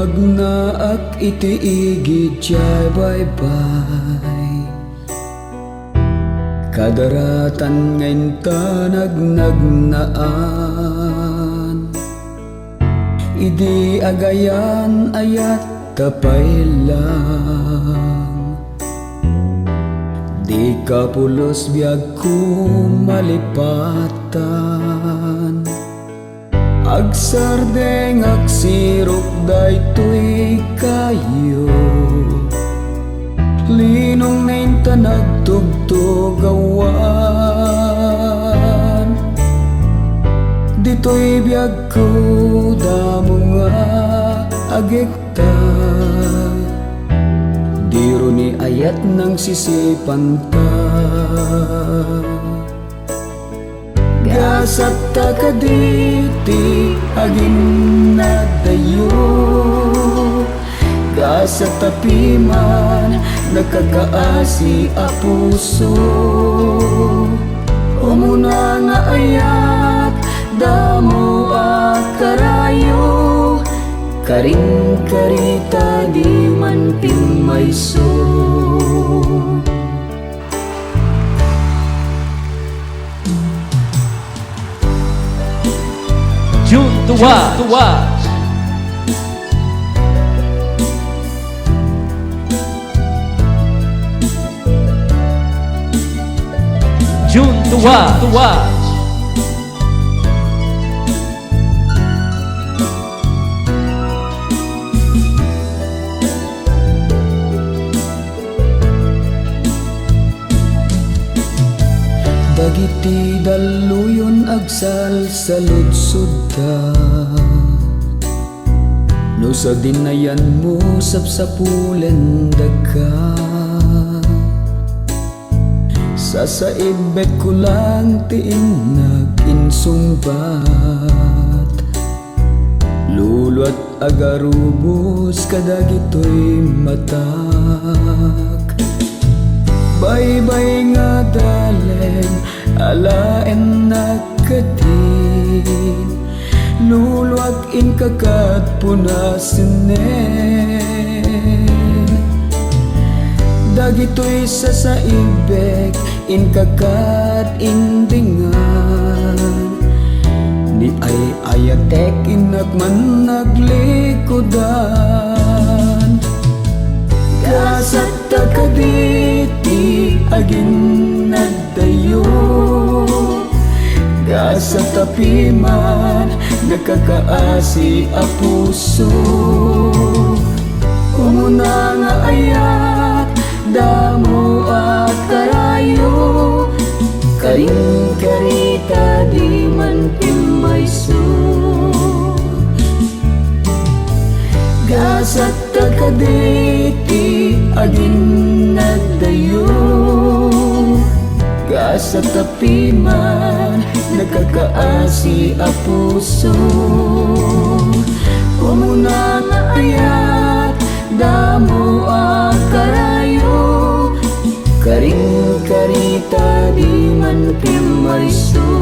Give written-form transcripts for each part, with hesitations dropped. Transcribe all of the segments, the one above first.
Magnaak iti igid jay bye-bye. Kadaratan ngayon tanag nagnaan. Idi agayan ayat tapay lang. Di ka pulos biag kumalipatan. Agsardeng agsirok daytoy kayo. Linong nain tanag tugtugawan. Dito'y biag ko damo nga agekta. Diro ni ayat ng sisipan ta. Gasat ta kaditi agin na dayo. Gasat tapiman nakakaasi a puso. Umuna nga ayat damo a karayo. Karing karita di man pimayso. June Tuwa. June Tuwa. Dagiti daluyon agsal sa lutsod ta. No sa dinayan mo sapsapulen daga. Sasaibet ko lang tiin nag-insungbat. Luluat agarubos kadagito'y matak. Bye-bye nga daleng alaen nagkatin. Luluag in kakat punasinen. Dagito'y sasaibek in kakat indingan. Ni ay ayatek inagman naglikodan. Gasat ta kaditi agin nagdayo. Gasat tapiman nakakaasi a puso. Umuna nga ayat damo a karayo. Karing karita di man pimayso. Gasat ta kaditi agin nagdayo. Gasat tapiman nakakaasi a puso. Umuna nga ayat damo a karayo. Karing karita di man pimayso.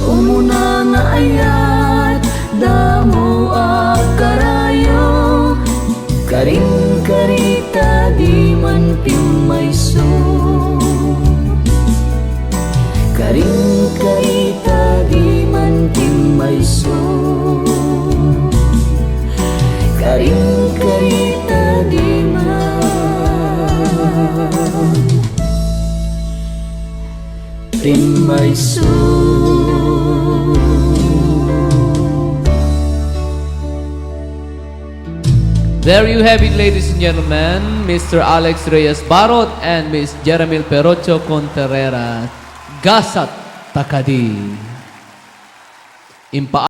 Umuna nga ayat damo a karayo. Karing karita di man pimayso. Karing karita di man pimayso. Karing karita di man pimayso. There you have it, ladies and gentlemen, Mr. Alex Reyes Barot and Miss Jeramil Perocho Contreras. Gasat Takadi.